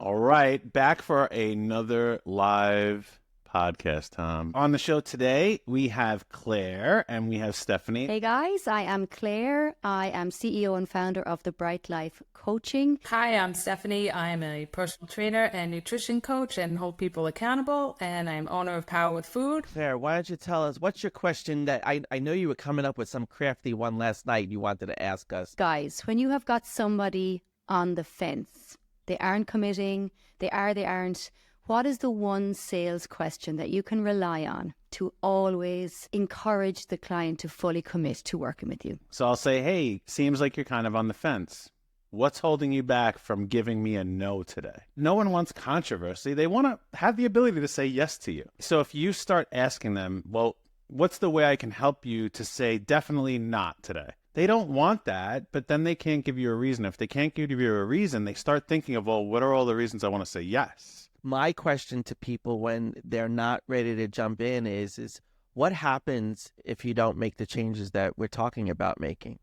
All right, back for another live podcast, Tom. On the show today, we have Claire and we have Stephanie. Hey guys, I am Claire. I am CEO and founder of the Bright Life Coaching. Hi, I'm Stephanie. I'm a personal trainer and nutrition coach and hold people accountable, and I'm owner of Power with Food. Claire, why don't you tell us, what's your question that I know you were coming up with some crafty one last night you wanted to ask us? Guys, when you have got somebody on the fence, they aren't committing, they aren't. What is the one sales question that you can rely on to always encourage the client to fully commit to working with you? So I'll say, hey, seems like you're kind of on the fence. What's holding you back from giving me a no today? No one wants controversy. They want to have the ability to say yes to you. So if you start asking them, well, what's the way I can help you to say definitely not today? They don't want that, but then they can't give you a reason. If they can't give you a reason, they start thinking of, well, what are all the reasons I want to say yes? My question to people when they're not ready to jump in is what happens if you don't make the changes that we're talking about making?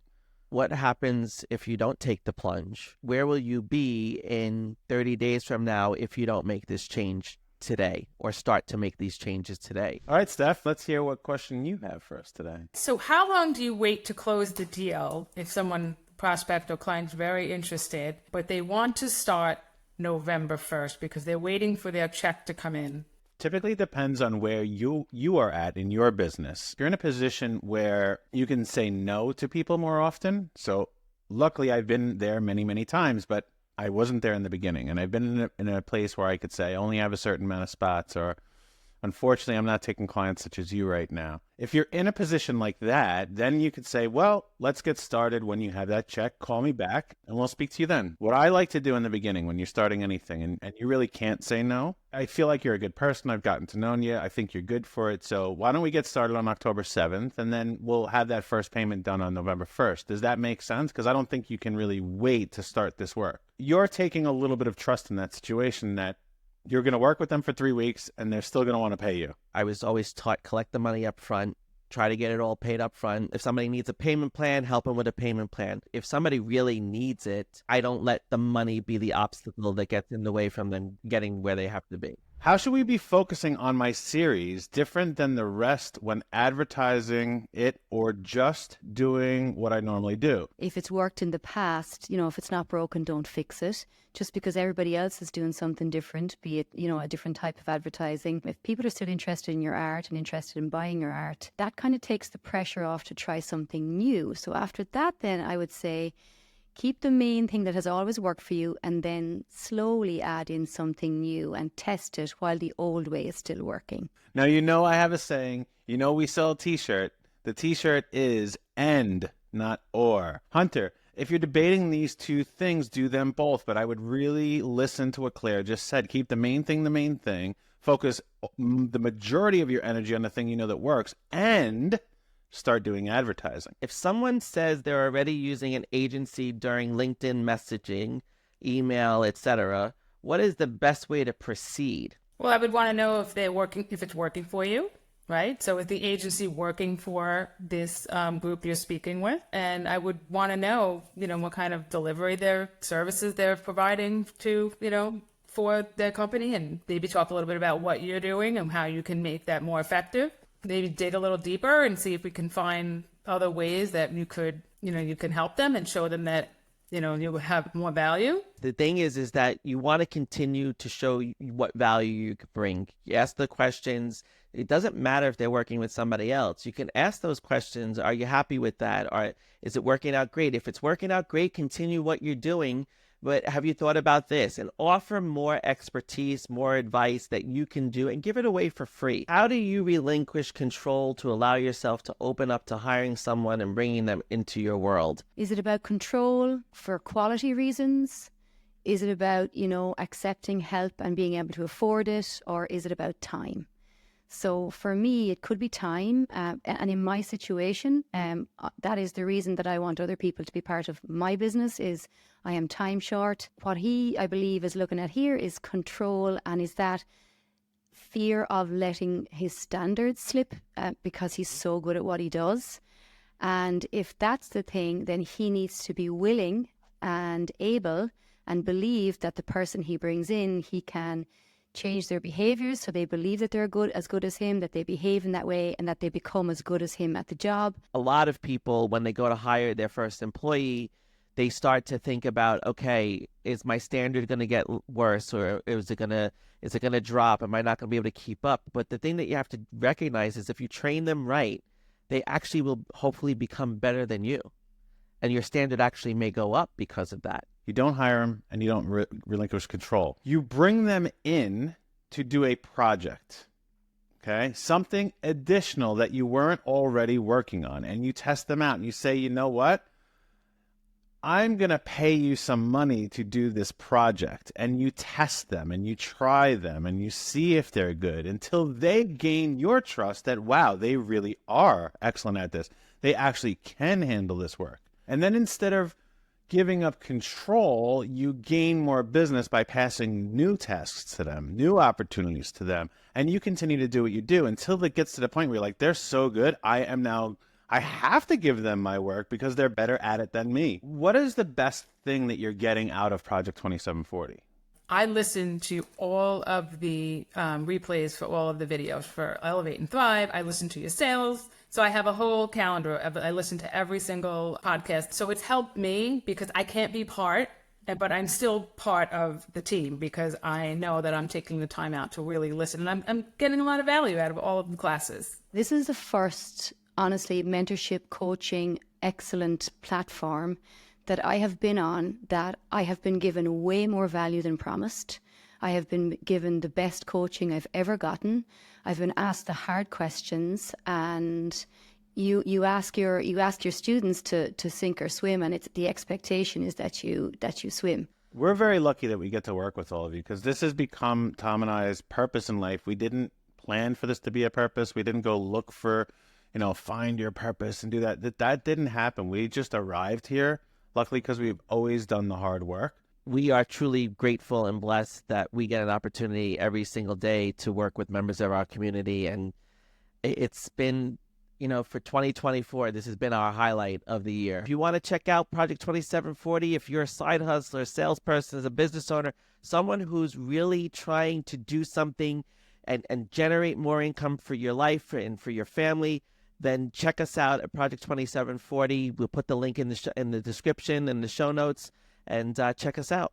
What happens if you don't take the plunge? Where will you be in 30 days from now if you don't make this change today or start to make these changes today? All right, Steph, let's hear what question you have for us today. So how long do you wait to close the deal if someone, prospect or client, is very interested, but they want to start November 1st because they're waiting for their check to come in? Typically depends on where you are at in your business. You're in a position where you can say no to people more often. So luckily I've been there many, many times, but I wasn't there in the beginning. And I've been in a place where I could say I only have a certain amount of spots, or unfortunately, I'm not taking clients such as you right now. If you're in a position like that, then you could say, well, let's get started when you have that check. Call me back and we'll speak to you then. What I like to do in the beginning when you're starting anything and you really can't say no, I feel like you're a good person. I've gotten to know you. I think you're good for it. So why don't we get started on October 7th and then we'll have that first payment done on November 1st. Does that make sense? Because I don't think you can really wait to start this work. You're taking a little bit of trust in that situation that you're going to work with them for 3 weeks and they're still going to want to pay you. I was always taught collect the money up front, try to get it all paid up front. If somebody needs a payment plan, help them with a payment plan. If somebody really needs it, I don't let the money be the obstacle that gets in the way from them getting where they have to be. How should we be focusing on my series different than the rest when advertising it or just doing what I normally do? If it's worked in the past, if it's not broken, don't fix it. Just because everybody else is doing something different, be it, a different type of advertising. If people are still interested in your art and interested in buying your art, that kind of takes the pressure off to try something new. So after that, then I would say, keep the main thing that has always worked for you and then slowly add in something new and test it while the old way is still working. Now, I have a saying, we sell a t-shirt. The t-shirt is and, not or. Hunter, if you're debating these two things, do them both. But I would really listen to what Claire just said. Keep the main thing. Focus the majority of your energy on the thing that works and start doing advertising. If someone says they're already using an agency during LinkedIn messaging, email, etc., what is the best way to proceed? Well, I would want to know if it's working for you, right? So is the agency working for this group you're speaking with? And I would want to know, what kind of delivery services they're providing to, for their company, and maybe talk a little bit about what you're doing and how you can make that more effective. Maybe dig a little deeper and see if we can find other ways that you could, you can help them and show them that, you have more value. The thing is that you want to continue to show what value you could bring. You ask the questions. It doesn't matter if they're working with somebody else. You can ask those questions. Are you happy with that? Or is it working out great? If it's working out great, continue what you're doing. But have you thought about this? And offer more expertise, more advice that you can do and give it away for free. How do you relinquish control to allow yourself to open up to hiring someone and bringing them into your world? Is it about control for quality reasons? Is it about, accepting help and being able to afford it? Or is it about time? So for me, it could be time. And in my situation, that is the reason that I want other people to be part of my business is I am time short. What he, I believe, is looking at here is control, and is that fear of letting his standards slip because he's so good at what he does. And if that's the thing, then he needs to be willing and able and believe that the person he brings in, he can change their behaviors so they believe that they're as good as him, that they behave in that way, and that they become as good as him at the job. A lot of people, when they go to hire their first employee, they start to think about, okay, is my standard going to get worse, or is it going to drop? Am I not going to be able to keep up? But the thing that you have to recognize is if you train them right, they actually will hopefully become better than you. And your standard actually may go up because of that. You don't hire them and you don't relinquish control. You bring them in to do a project, okay? Something additional that you weren't already working on, and you test them out and you say, you know what? I'm going to pay you some money to do this project, and you test them and you try them and you see if they're good until they gain your trust that, wow, they really are excellent at this. They actually can handle this work. And then instead of giving up control, you gain more business by passing new tasks to them, new opportunities to them, and you continue to do what you do until it gets to the point where you're like, they're so good, I have to give them my work because they're better at it than me. What is the best thing that you're getting out of Project 2740? I listen to all of the replays for all of the videos for Elevate and Thrive. I listen to your sales. So I have a whole calendar. I listen to every single podcast. So it's helped me because I can't be part, but I'm still part of the team because I know that I'm taking the time out to really listen. And I'm getting a lot of value out of all of the classes. This is the first, honestly, mentorship, coaching, excellent platform that I have been on that I have been given way more value than promised. I have been given the best coaching I've ever gotten. I've been asked the hard questions, and you ask your students to sink or swim, and it's the expectation is that you swim. We're very lucky that we get to work with all of you because this has become Tom and I's purpose in life. We didn't plan for this to be a purpose. We didn't go look for, find your purpose and do that. That didn't happen. We just arrived here, luckily, because we've always done the hard work. We are truly grateful and blessed that we get an opportunity every single day to work with members of our community. And it's been, for 2024, this has been our highlight of the year. If you want to check out Project 2740, if you're a side hustler, a salesperson, as a business owner, someone who's really trying to do something and generate more income for your life and for your family, then check us out at Project 2740. We'll put the link in the description and the show notes. And check us out.